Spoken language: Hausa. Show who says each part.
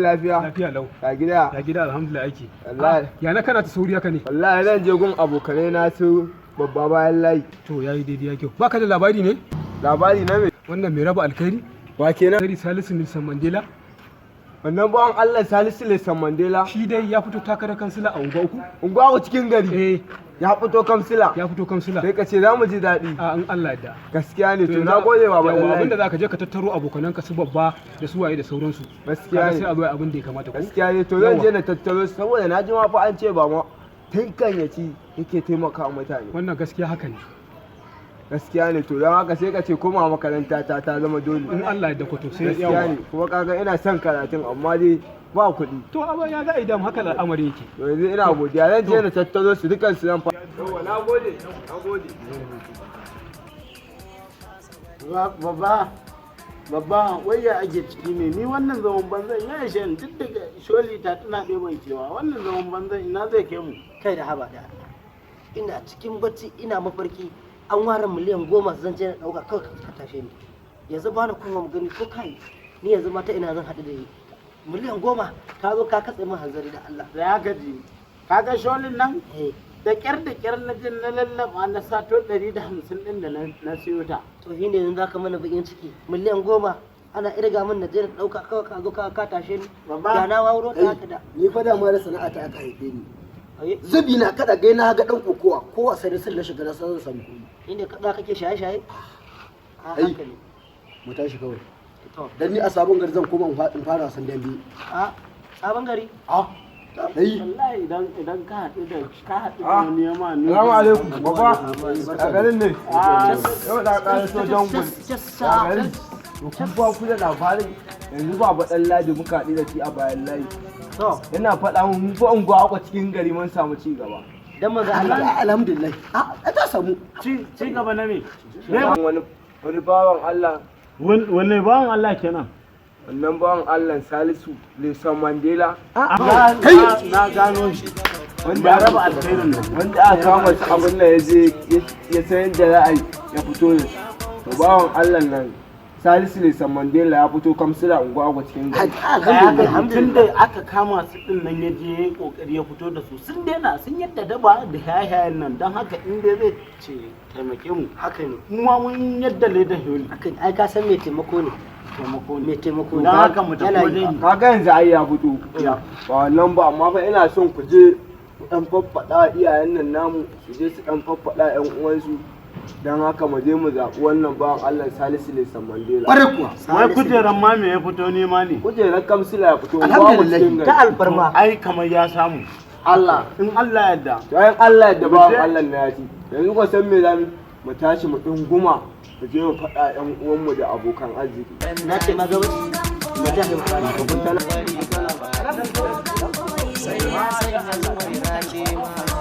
Speaker 1: lafiya?
Speaker 2: Lafiya lau.
Speaker 1: Ya gida?
Speaker 2: Ya gida alhamdulillah aiki.
Speaker 1: Wallahi.
Speaker 2: Ya na kana ta sauri haka ne?
Speaker 1: Wallahi zan je gun abokanai na su babba bayan layi.
Speaker 2: To yayi daidai ya kyau. Baka da labari ne?
Speaker 1: Labari na me?
Speaker 2: Wannan mai raba alkhairi?
Speaker 1: Wa kenan?
Speaker 2: Alkhairi Salisu Nelson Mandela.
Speaker 1: Wannan bawan Allah Salisu Nelson Mandela.
Speaker 2: Shi dai ya fito takarar kansila a unguwa uku.
Speaker 1: Unguwa cikin gari.
Speaker 2: Eh.
Speaker 1: Ya fito kansila.
Speaker 2: Ya fito kansila.
Speaker 1: Sai ka ce za mu ji daɗi.
Speaker 2: A in Allah da.
Speaker 1: Gaskiya ne to na gode wa
Speaker 2: baban. Abinda zaka je ka tattaro abokanan ka su babba da su waye da sauransu.
Speaker 1: Gaskiya ne.
Speaker 2: Sai a zo abin da ya kamata ko.
Speaker 1: Gaskiya ne to zan je na tattaro saboda na ji ma fa an ce ba ma tun kan ya ci yake taimaka mutane.
Speaker 2: Wannan gaskiya haka ne.
Speaker 1: Gaskiya ne to don haka sai ka ce koma makaranta ta zama dole.
Speaker 2: In Allah ya dako to sai
Speaker 1: gaskiya ne kuma kaga ina son karatun amma dai ba kuɗi.
Speaker 2: To abin ya za a yi dam haka al'amari yake.
Speaker 1: To yanzu ina godiya zan je na tattaro su dukan su zan fa. Yawa na gode.
Speaker 3: Babba wai ya ake ciki ne ni wannan zaman banzan ya ishe ni duk daga sholi ta tana ɗeban cewa wannan zaman banzan ina zai kai mu.
Speaker 4: Kai da haba da ina cikin bacci ina mafarki an ware miliyan 10 zan je na ɗauka kawai ka tashe ni yanzu ba na kuma gani ko kai ni yanzu mata ina zan haɗu da yi miliyan 10 ka zo ka katse min hanzari da Allah
Speaker 3: da ya gaji kaga sholin nan da kyar na jin na lallaba na sato 150 din da na siyo ta
Speaker 4: to shi ne yanzu zaka mana bakin ciki miliyan 10 ana irga min na je na ɗauka kawai ka zo ka tashe ni ya na wawuro ta haka da
Speaker 5: ni fa da ma da sana'a ta aka haife ni zubi na kada gai na ga dan kokowa kowa sai sun la shiga na san samu
Speaker 4: inda kada kake shaye-shaye a
Speaker 5: ai
Speaker 4: hankali
Speaker 5: mu tashi kawai
Speaker 4: to
Speaker 5: dan ni a sabon gari zan koma in fara wasan dambe
Speaker 4: a sabon gari
Speaker 5: a dai
Speaker 3: wallahi idan ka haɗu da wani yama ne
Speaker 1: Assalamu alaikum baba a garin ne yau da ƙara so jangon a garin to kun ba ku da labarin yanzu ba ɗan ladi muka haɗu da shi a bayan layi
Speaker 4: to
Speaker 1: yana faɗa mun fa unguwa a cikin gari mun samu ci gaba
Speaker 4: dan manzo Allah
Speaker 5: alhamdulillah a ta samu
Speaker 3: ci gaba na me
Speaker 1: wani bawan Allah
Speaker 3: wanne bawan Allah kenan
Speaker 1: wannan bawan Allah Salisu Nelson Mandela
Speaker 3: na gano shi wanda ya raba alkhairin nan
Speaker 1: wanda aka kama shi abin da ya san yadda za a yi ya fito da to bawan Allah nan Salisu Nelson Mandela ya fito kamsila unguwa cikin gari
Speaker 3: tun da aka kama su din nan ya je kokari ya fito da su sun daina sun yadda daba da hayayen nan don haka in dai zai ce taimake mu
Speaker 4: haka ne
Speaker 3: mu ma mun yadda leda holi
Speaker 4: haka ne ai ka san me taimako ne mai taimako
Speaker 3: don haka mu tafi wajen
Speaker 1: kaga yanzu ai ya fito ba wannan ba amma fa ina son ku je ku dan faffaɗa iyayen nan namu su je su dan faffaɗa ƴan uwansu don haka mu je mu zaɓi wannan bawan Allah Salisu Nelson Mandela.
Speaker 5: ƙwarai kuwa
Speaker 3: wai kujeran ma me ya fito nema ne
Speaker 1: kujerar kamsila ya fito
Speaker 5: alhamdulillah
Speaker 4: ta alfarma
Speaker 3: ai kamar ya samu
Speaker 1: Allah
Speaker 3: in Allah yadda
Speaker 1: to ayan Allah yadda bawan Allah na ya ci yanzu ko san me zamu mu tashi mu dunguma mu je mu faɗa ƴan uwanmu da abokan arziki
Speaker 4: na ce ma gaba mu ta mu fara
Speaker 6: sai ya san zuwa